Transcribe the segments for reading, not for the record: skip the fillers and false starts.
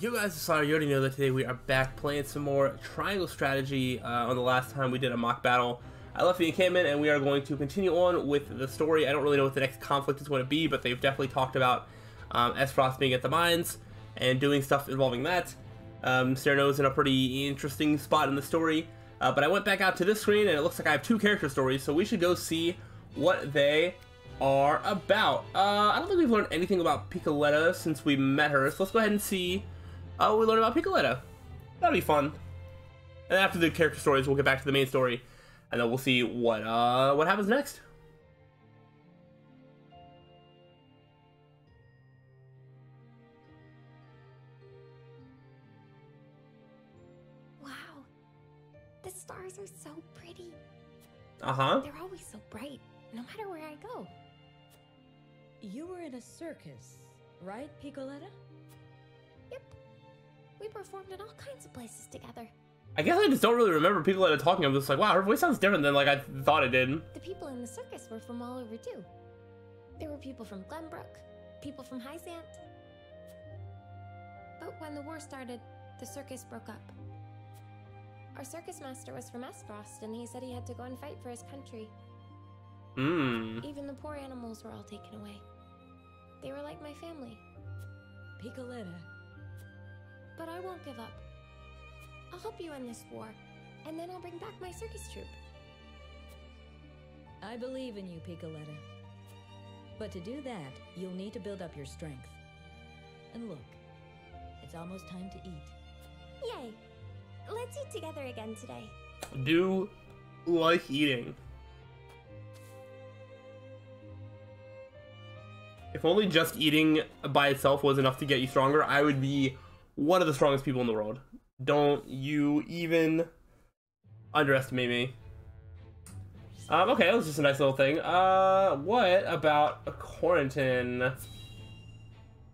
You guys decided you already know that today we are back playing some more triangle strategy. On the last time we did a mock battle, I left the encampment and we are going to continue on with the story. I don't really know what the next conflict is going to be, but they've definitely talked about Esfrost being at the mines and doing stuff involving that. Cyrano's in a pretty interesting spot in the story, but I went back out to this screen and it looks like I have two character stories, so we should go see what they are about. I don't think we've learned anything about Piccoletta since we met her, so let's go ahead and see what we learned about Picoletta. That'll be fun. And after the character stories, we'll get back to the main story, and then we'll see what happens next. Wow, the stars are so pretty. They're always so bright, no matter where I go. You were in a circus, right, Picoletta? Yep. We performed in all kinds of places together. I guess I just don't really remember Picoletta talking. I'm just like, wow, her voice sounds different than like I thought it did. The people in the circus were from all over too. There were people from Glenbrook, people from Hysant. But when the war started, the circus broke up. Our circus master was from Esfrost, and he said he had to go and fight for his country. Even the poor animals were all taken away. They were like my family. Picoletta. But I won't give up. I'll help you in this war, and then I'll bring back my circus troupe. I believe in you, Picoletta. But to do that, you'll need to build up your strength. And look, it's almost time to eat. Yay! Let's eat together again today. Do like eating. If only just eating by itself was enough to get you stronger, I would be one of the strongest people in the world. Don't you even underestimate me. Okay, that was just a nice little thing. What about Corentin?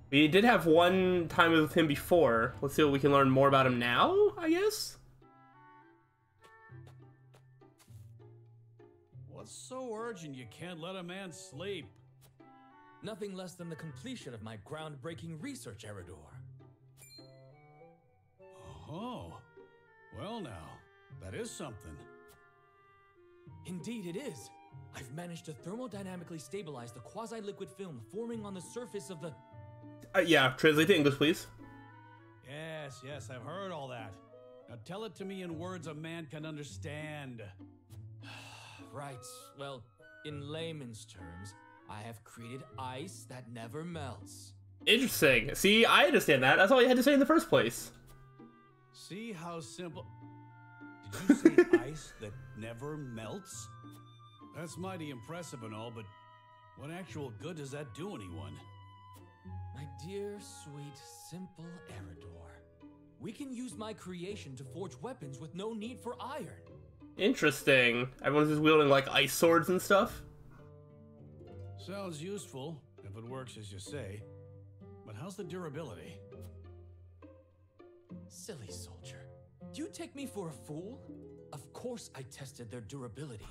We did have one time with him before. Let's see what we can learn more about him now, I guess? What's so urgent you can't let a man sleep? Nothing less than the completion of my groundbreaking research, Eridor. Oh, well now, that is something. Indeed it is. I've managed to thermodynamically stabilize the quasi-liquid film forming on the surface of the... Yeah, translate to English, please. Yes, I've heard all that. Now tell it to me in words a man can understand. Right, well, in layman's terms, I have created ice that never melts. Interesting. See, I understand that. That's all you had to say in the first place. See how simple... Did you say ice that never melts? That's mighty impressive and all, but what actual good does that do anyone? My dear, sweet, simple Eridor. We can use my creation to forge weapons with no need for iron. Interesting. Everyone's just wielding like ice swords and stuff. Sounds useful, if it works as you say. But how's the durability? Silly soldier. Do you take me for a fool? Of course I tested their durability.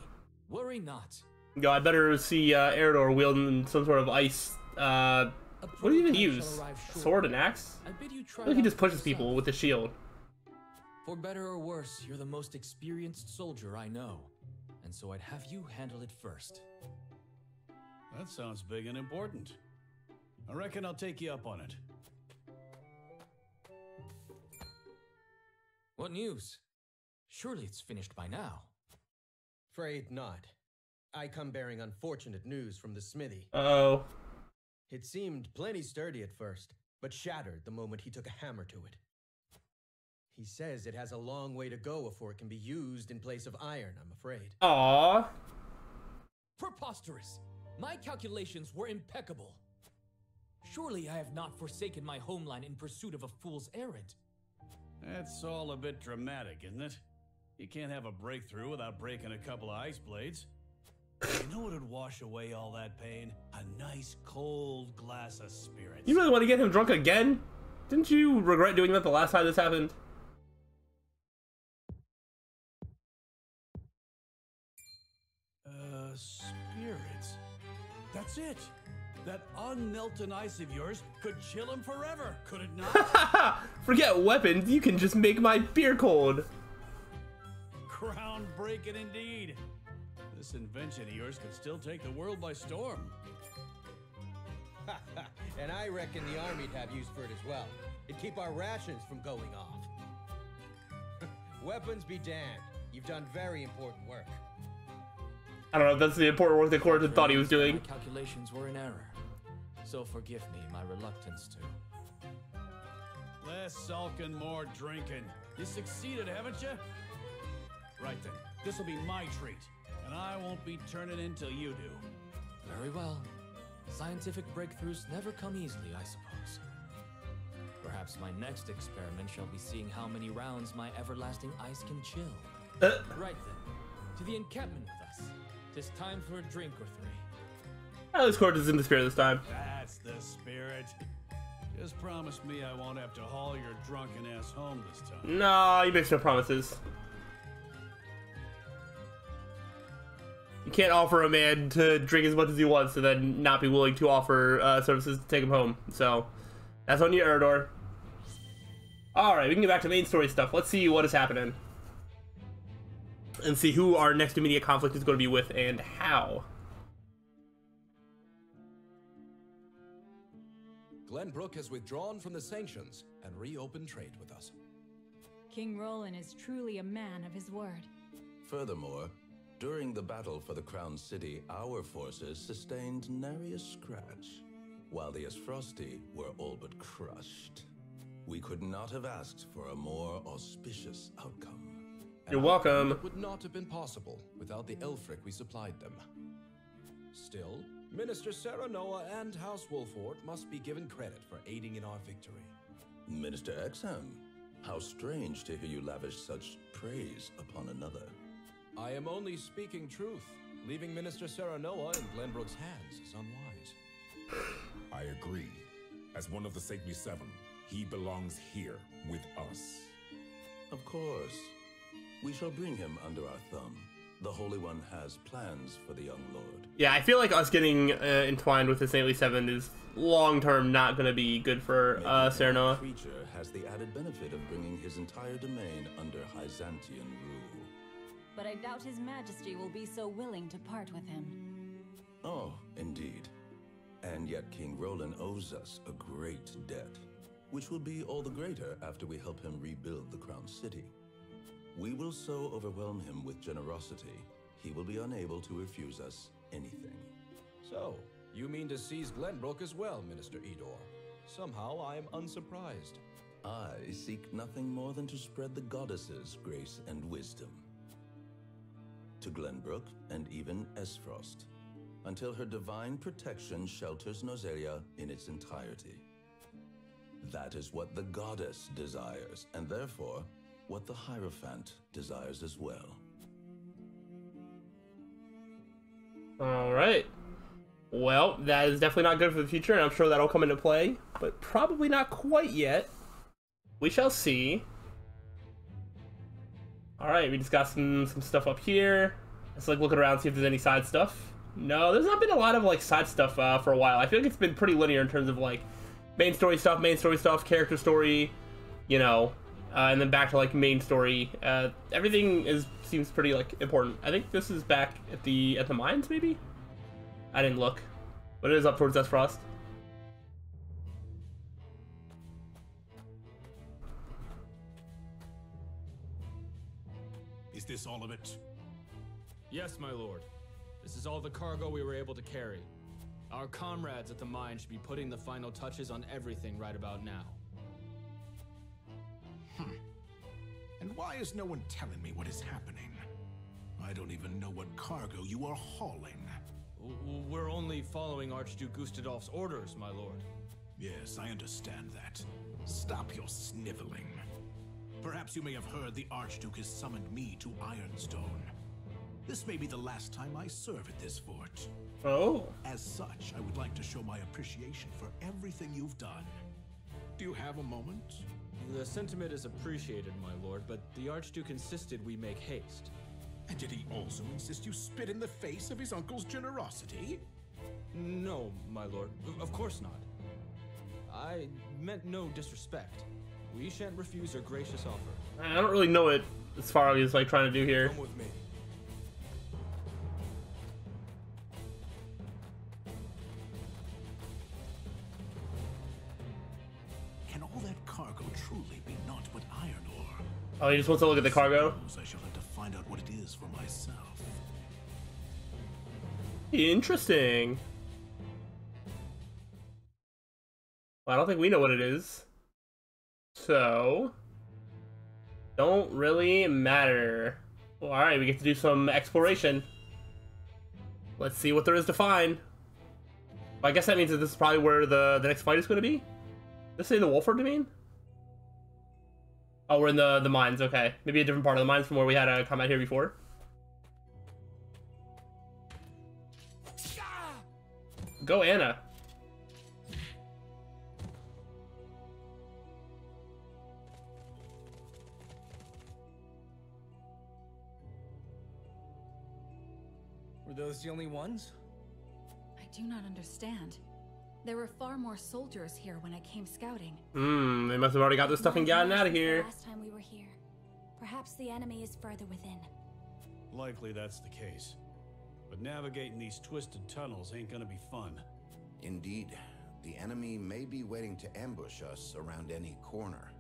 Worry not. Yo, I better see Eridor wielding some sort of ice, what do you even use? Sword and axe? I bid you try. I think he just pushes people with the shield. For better or worse, you're the most experienced soldier I know. And so I'd have you handle it first. That sounds big and important. I reckon I'll take you up on it. What news? Surely it's finished by now. Afraid not. I come bearing unfortunate news from the smithy. Uh-oh. It seemed plenty sturdy at first, but shattered the moment he took a hammer to it. He says it has a long way to go before it can be used in place of iron, I'm afraid. Aww. Preposterous! My calculations were impeccable. Surely I have not forsaken my homeland in pursuit of a fool's errand. That's all a bit dramatic, isn't it? You can't have a breakthrough without breaking a couple of ice blades. You know what would wash away all that pain? A nice cold glass of spirits. You really want to get him drunk again? Didn't you regret doing that the last time this happened? Spirits. That's it. That unmelted ice of yours could chill him forever, could it not? Forget weapons, you can just make my beer cold. Groundbreaking indeed. This invention of yours could still take the world by storm. And I reckon the army'd have use for it as well. It'd keep our rations from going off. Weapons be damned. You've done very important work. I don't know if that's the important work that Corentin thought he was doing. My calculations were in error, so forgive me my reluctance to. Less sulking, more drinking. You succeeded, haven't you? Right then, this'll be my treat, and I won't be turning in till you do. Very well. Scientific breakthroughs never come easily, I suppose. Perhaps my next experiment shall be seeing how many rounds my everlasting ice can chill. Right then, to the encampment with us. 'Tis time for a drink or three. At least Corentin's in the spirit this time. That's the spirit. Just promise me I won't have to haul your drunken ass home this time. No, he makes no promises. You can't offer a man to drink as much as he wants and then not be willing to offer services to take him home. So, that's on you, Eridor. Alright, we can get back to main story stuff. Let's see what is happening. And see who our next immediate conflict is going to be with and how. Glenbrook has withdrawn from the sanctions and reopened trade with us. King Roland is truly a man of his word. Furthermore, during the battle for the Crown City, our forces sustained nary a scratch, while the Esfrosti were all but crushed. We could not have asked for a more auspicious outcome. You're welcome. It would not have been possible without the Elfric we supplied them. Still, Minister Serenoa and House Wolford must be given credit for aiding in our victory. Minister Exham, how strange to hear you lavish such praise upon another. I am only speaking truth. Leaving Minister Serenoa in Glenbrook's hands is unwise. I agree. As one of the Sagny Seven, he belongs here with us. Of course. We shall bring him under our thumb. The Holy One has plans for the young lord. Yeah, I feel like us getting entwined with the Saintly Seven is long-term not going to be good for Serenoa. The creature has the added benefit of bringing his entire domain under Byzantian rule. But I doubt His Majesty will be so willing to part with him. Oh, indeed. And yet King Roland owes us a great debt, which will be all the greater after we help him rebuild the Crown City. We will so overwhelm him with generosity, he will be unable to refuse us anything. So, you mean to seize Glenbrook as well, Minister Eridor? Somehow I am unsurprised. I seek nothing more than to spread the goddess's grace and wisdom to Glenbrook and even Esfrost, until her divine protection shelters Nozelia in its entirety. That is what the goddess desires, and therefore, what the Hierophant desires as well. Alright. Well, that is definitely not good for the future, and I'm sure that'll come into play, but probably not quite yet. We shall see. Alright, we just got some stuff up here. Let's like looking around, see if there's any side stuff. No, there's not been a lot of like side stuff for a while. I feel like it's been pretty linear in terms of like main story stuff, character story, you know, and then back to like main story. Everything seems pretty like important. I think this is back at the mines, maybe. I didn't look, but it is up towards Esfrost. Is this all of it? Yes, my lord. This is all the cargo we were able to carry. Our comrades at the mine should be putting the final touches on everything right about now. And why is no one telling me what is happening? I don't even know what cargo you are hauling. We're only following Archduke Gustadolf's orders, my lord. Yes, I understand that. Stop your sniveling. Perhaps you may have heard the Archduke has summoned me to Ironstone. This may be the last time I serve at this fort. Oh. As such, I would like to show my appreciation for everything you've done. Do you have a moment? The sentiment is appreciated, my lord, but the Archduke insisted we make haste. And did he also insist you spit in the face of his uncle's generosity? No, my lord. Of course not. I meant no disrespect. We shan't refuse your gracious offer. I don't really know what as far as like trying to do here. Come with me. Can all that cargo truly be naught but iron ore? Oh, he just wants to look at the cargo. I shall have to find out what it is for myself. Interesting. Well, I don't think we know what it is. So, don't really matter. Well, alright, we get to do some exploration. Let's see what there is to find. Well, I guess that means that this is probably where the next fight is going to be. Did this say the Wolford, you mean? Oh, we're in the mines, okay. Maybe a different part of the mines from where we had a combat here before. Go, Anna. Were those the only ones? I do not understand. There were far more soldiers here when I came scouting. They must have already got this stuff and gotten out of here. Last time we were here. Perhaps the enemy is further within. Likely that's the case. But navigating these twisted tunnels ain't gonna be fun. Indeed. The enemy may be waiting to ambush us around any corner.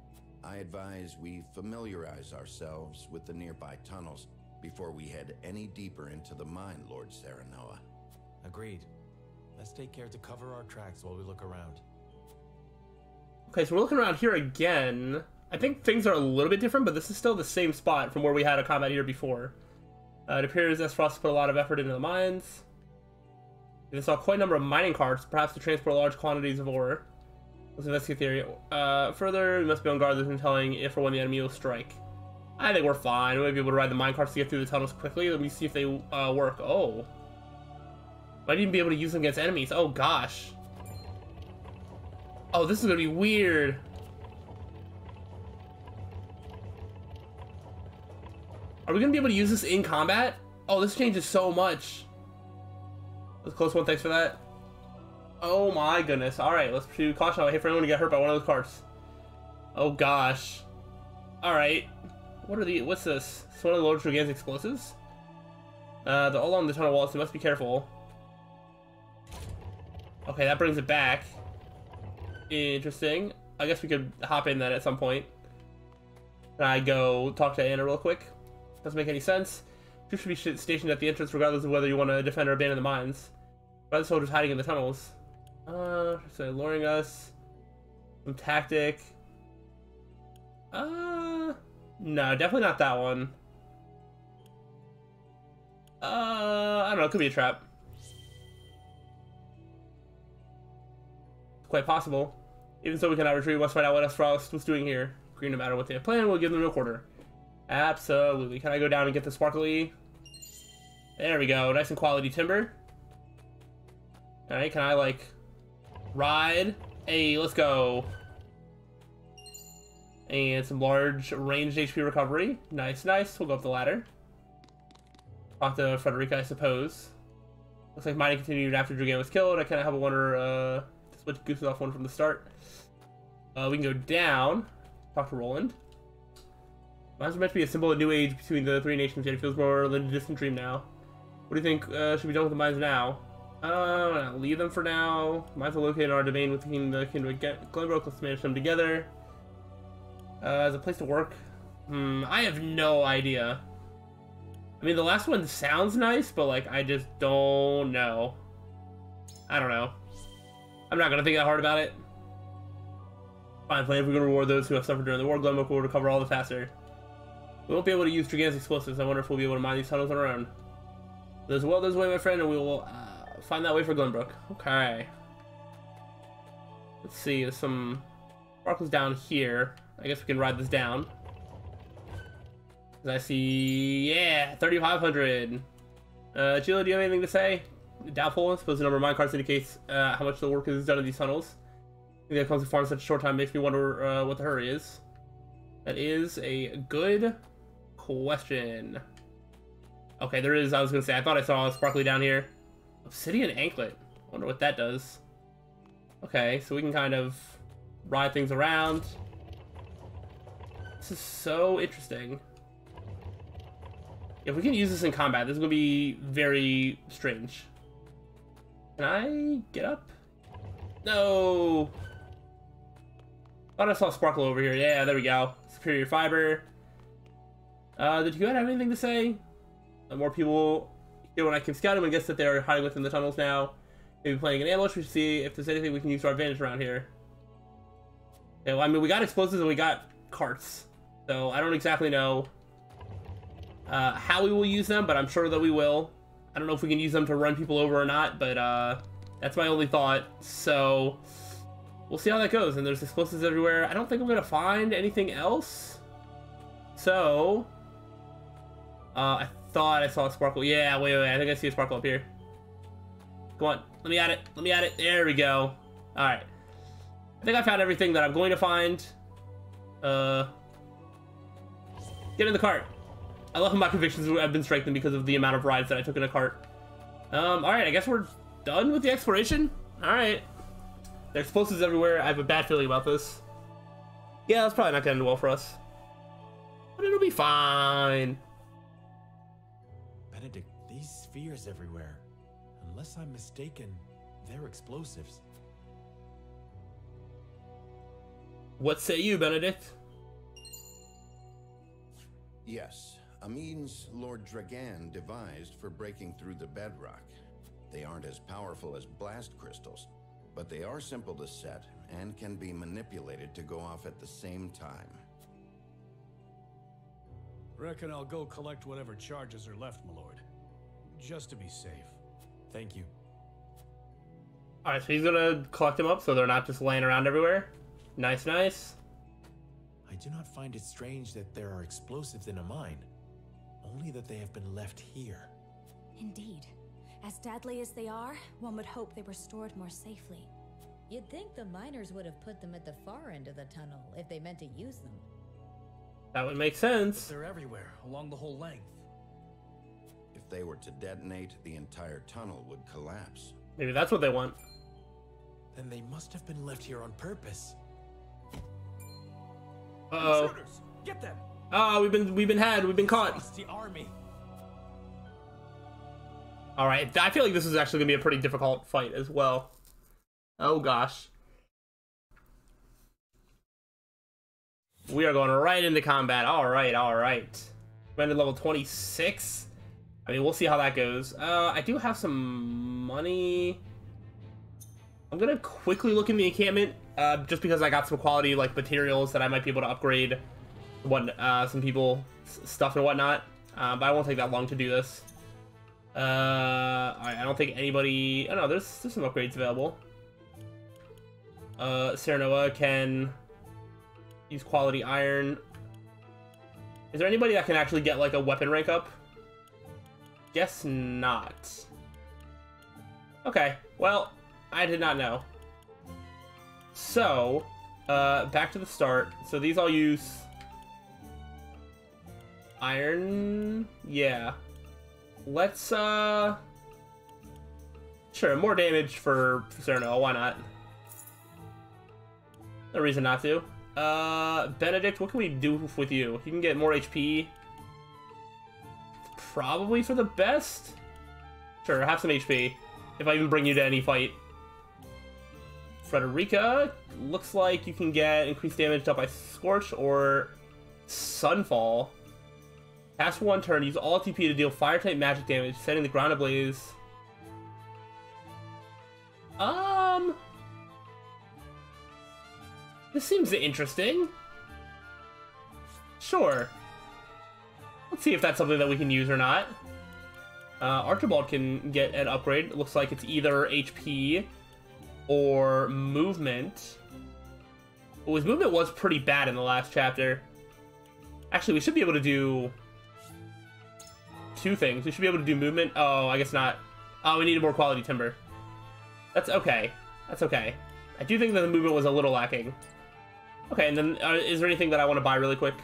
I advise we familiarize ourselves with the nearby tunnels before we head any deeper into the mine, Lord Serenoa. Agreed. Let's take care to cover our tracks while we look around. Okay, so we're looking around here again. I think things are a little bit different, but this is still the same spot from where we had a combat here before. It appears Esfrost put a lot of effort into the mines. They saw quite a number of mining carts, perhaps to transport large quantities of ore. Let's investigate the area. Further, we must be on guard with telling if or when the enemy will strike. I think we're fine. We might be able to ride the mine carts to get through the tunnels quickly. Let me see if they work. Oh. Might even be able to use them against enemies. Oh, gosh. Oh, this is going to be weird. Are we going to be able to use this in combat? Oh, this changes so much. That's a close one. Thanks for that. Oh, my goodness. All right, let's pursue caution. I hate for anyone to get hurt by one of those carts. Oh, gosh. All right. What's this? It's one of the Lord Dragan's explosives? They're all along the tunnel walls, so you must be careful. Okay, that brings it back. Interesting. I guess we could hop in then at some point. Can I go talk to Anna real quick? Doesn't make any sense. Troops should be stationed at the entrance regardless of whether you want to defend or abandon the mines. By the soldiers hiding in the tunnels. So luring us. Some tactic. No, definitely not that one. I don't know, it could be a trap. Quite possible. Even so, we cannot retreat. We must find out what Esfrost was doing here. Agree, no matter what they have planned, we'll give them no quarter. Absolutely. Can I go down and get the sparkly? There we go. Nice and quality timber. Alright, can I, like, ride? Hey, let's go. And some large ranged HP recovery. Nice, nice. We'll go up the ladder. Talk to Frederica, I suppose. Looks like mining continued after Dragan was killed. I kind of have a wonder, just what gooses off one from the start. We can go down. Talk to Roland. Mines are meant to be a symbol of new age between the three nations, yet it feels more than a distant dream now. What do you think should be done with the mines now? Leave them for now. Mines are located in our domain within the kingdom of Glenbrook. Let's manage them together. As a place to work? I have no idea. I mean, the last one sounds nice, but, like, I just don't know. I don't know. I'm not gonna think that hard about it. Fine plan. If we're gonna reward those who have suffered during the war, Glenbrook will recover all the faster. We won't be able to use Dragan's explosives. I wonder if we'll be able to mine these tunnels on our own. There's a way, my friend, and we will find that way for Glenbrook. Okay. Let's see. There's some sparkles down here. I guess we can ride this down. I see, yeah, 3,500. Gila, do you have anything to say? Doubtful. I suppose the number of minecarts indicates how much the work is done in these tunnels. I think that comes to farm in such a short time makes me wonder what the hurry is. That is a good question. Okay, there is, I was going to say, I thought I saw a sparkly down here. Obsidian anklet. I wonder what that does. Okay, so we can kind of ride things around. This is so interesting. If we can use this in combat, this is going to be very strange. Can I get up? No! Thought I saw Sparkle over here. Yeah, there we go. Superior fiber. Did you have anything to say? More people here when I can scout them and guess that they're hiding within the tunnels now. Maybe planning an ambush. We should see if there's anything we can use to our advantage around here. Yeah, well, I mean, we got explosives and we got carts. So I don't exactly know how we will use them, but I'm sure that we will. I don't know if we can use them to run people over or not, but that's my only thought. So we'll see how that goes. And there's explosives everywhere. I don't think I'm going to find anything else. So I thought I saw a sparkle. Yeah, wait. I think I see a sparkle up here. Go on. Let me at it. Let me at it. There we go. All right. I think I found everything that I'm going to find. Get in the cart. I love how my convictions have been strengthened because of the amount of rides that I took in a cart. Alright, I guess we're done with the exploration? Alright. There are explosives everywhere. I have a bad feeling about this. Yeah, that's probably not going to end well for us. But it'll be fine. Benedict, these spheres everywhere. Unless I'm mistaken, they're explosives. What say you, Benedict? Yes, a means Lord Dragan devised for breaking through the bedrock. They aren't as powerful as blast crystals, but they are simple to set and can be manipulated to go off at the same time. Reckon I'll go collect whatever charges are left, my lord. Just to be safe. Thank you. Alright, so he's gonna collect them up so they're not just laying around everywhere. Nice, nice. I do not find it strange that there are explosives in a mine. Only that they have been left here. Indeed. As deadly as they are, one would hope they were stored more safely. You'd think the miners would have put them at the far end of the tunnel if they meant to use them. That would make sense. They're everywhere, along the whole length. If they were to detonate, the entire tunnel would collapse. Maybe that's what they want. Then they must have been left here on purpose. Uh-oh. Intruders! Get them! Oh, we've been caught. The army. All right, I feel like this is actually gonna be a pretty difficult fight as well. Oh gosh. We are going right into combat. All right, all right. We're at level 26. I mean, we'll see how that goes. I do have some money. I'm gonna quickly look in the encampment, just because I got some quality like materials that I might be able to upgrade some people stuff and whatnot. But I won't take that long to do this. I don't think anybody. Oh no, there's some upgrades available. Serenoa can use quality iron. Is there anybody that can actually get like a weapon rank up? Guess not. Okay, well, I did not know. So, back to the start. So these all use iron. Yeah. Let's, sure, more damage for Sereno. Why not? No reason not to. Benedict, what can we do with you? You can get more HP. Probably for the best. Sure, have some HP. If I even bring you to any fight. Frederica, looks like you can get increased damage dealt by Scorch or Sunfall. Cast for 1 turn, use all TP to deal fire-type magic damage, setting the ground ablaze. This seems interesting. Sure. Let's see if that's something that we can use or not. Archibald can get an upgrade. It looks like it's either HP or movement. Well, his movement was pretty bad in the last chapter. Actually, we should be able to do 2 things. We should be able to do movement. Oh, I guess not. Oh, we needed more quality timber. That's okay. That's okay. I do think that the movement was a little lacking. Okay, and then is there anything that I want to buy really quick?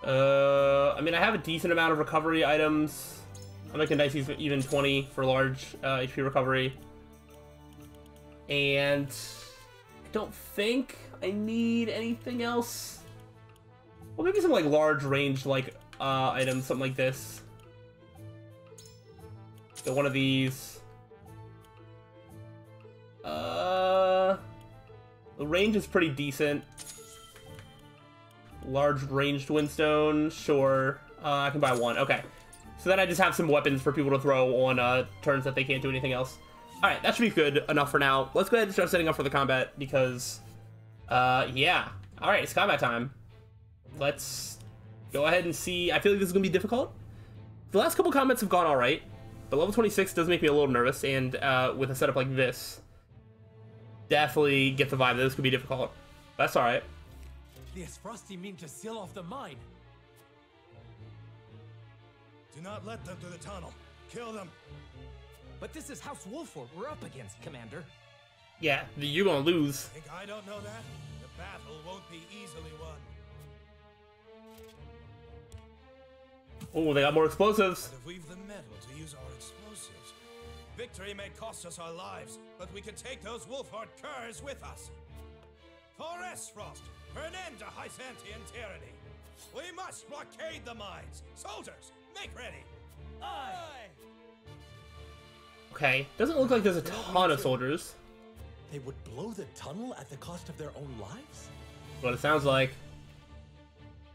I mean, I have a decent amount of recovery items. I'm making nice even 20 for large HP recovery. And I don't think I need anything else. Well, maybe some like large range like items, something like this. So one of these. The range is pretty decent. Large ranged windstone, sure. I can buy one. Okay. So then I just have some weapons for people to throw on turns that they can't do anything else. Alright, that should be good enough for now. Let's go ahead and start setting up for the combat because, yeah. Alright, it's combat time. Let's go ahead and see. I feel like this is going to be difficult. The last couple combats have gone alright, but level 26 does make me a little nervous, and with a setup like this, definitely get the vibe that this could be difficult. That's alright. The Frosty mean to seal off the mine. Do not let them through the tunnel. Kill them. But this is House Wolford we're up against, Commander. Yeah, you're gonna lose. Think I don't know that? The battle won't be easily won. Oh, they got more explosives. But if we've the metal to use our explosives, victory may cost us our lives, but we can take those Wolford curs with us. For Esfrost, for an end to Hysantian tyranny. We must blockade the mines. Soldiers, make ready. Aye. Okay, doesn't look like there's a ton of soldiers. They would blow the tunnel at the cost of their own lives? What it sounds like.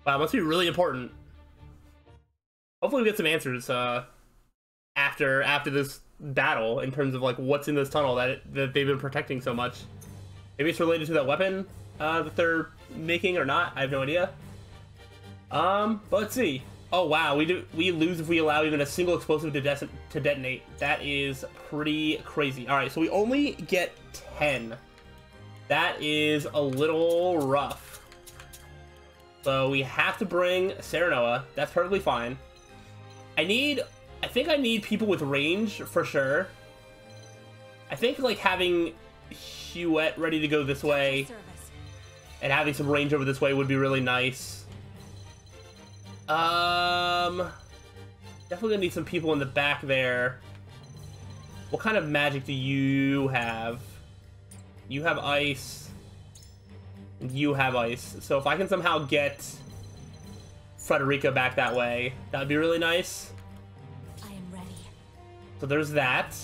Wow, must be really important. Hopefully we get some answers after this battle in terms of like what's in this tunnel that they've been protecting so much. Maybe it's related to that weapon that they're making or not. I have no idea. But let's see. Oh wow, we lose if we allow even a single explosive to detonate. That is pretty crazy. All right, so we only get 10. That is a little rough. So we have to bring Serenoa. That's perfectly fine. I think I need people with range for sure. I think like having Huette ready to go this way and having some range over this way would be really nice. Definitely gonna need some people in the back there. What kind of magic do you have? You have ice. And you have ice. So if I can somehow get Frederica back that way, that would be really nice. I am ready. So there's that.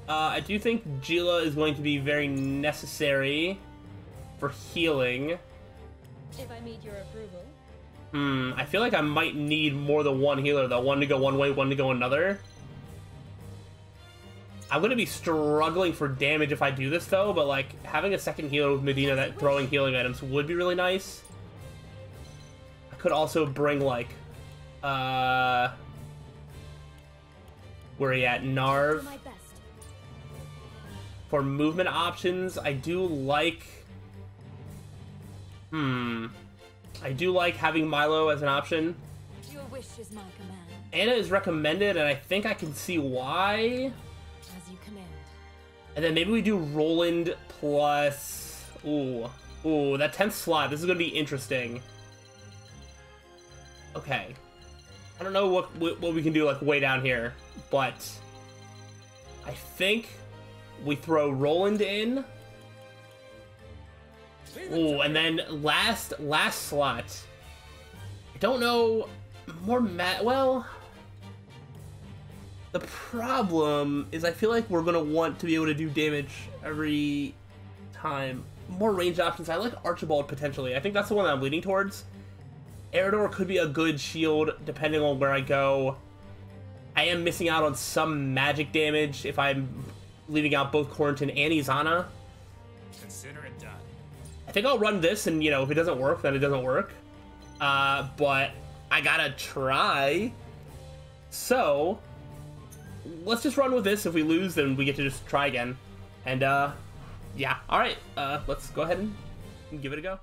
I do think Gila is going to be very necessary for healing. If I meet your approval. I feel like I might need more than one healer though. One to go one way, one to go another. I'm gonna be struggling for damage if I do this though, but like having a second healer with Medina that throwing healing items would be really nice. I could also bring like where are you at? Narv. For movement options, I do like I do like having Milo as an option. Your wish is my command. Anna is recommended, and I think I can see why. As you command. And then maybe we do Roland plus... Ooh, that 10th slot. This is going to be interesting. Okay. I don't know what we can do, like, way down here. But I think we throw Roland in. Ooh, and then last slot. I don't know. Well, the problem is I feel like we're gonna want to be able to do damage every time. More range options. I like Archibald potentially. I think that's the one that I'm leaning towards. Eridor could be a good shield depending on where I go. I am missing out on some magic damage if I'm leaving out both Corentin and Izana. Consider it done. I think I'll run this, and, you know, if it doesn't work, then it doesn't work. But I gotta try. So, let's just run with this. If we lose, then we get to just try again. And, yeah. Alright, let's go ahead and give it a go.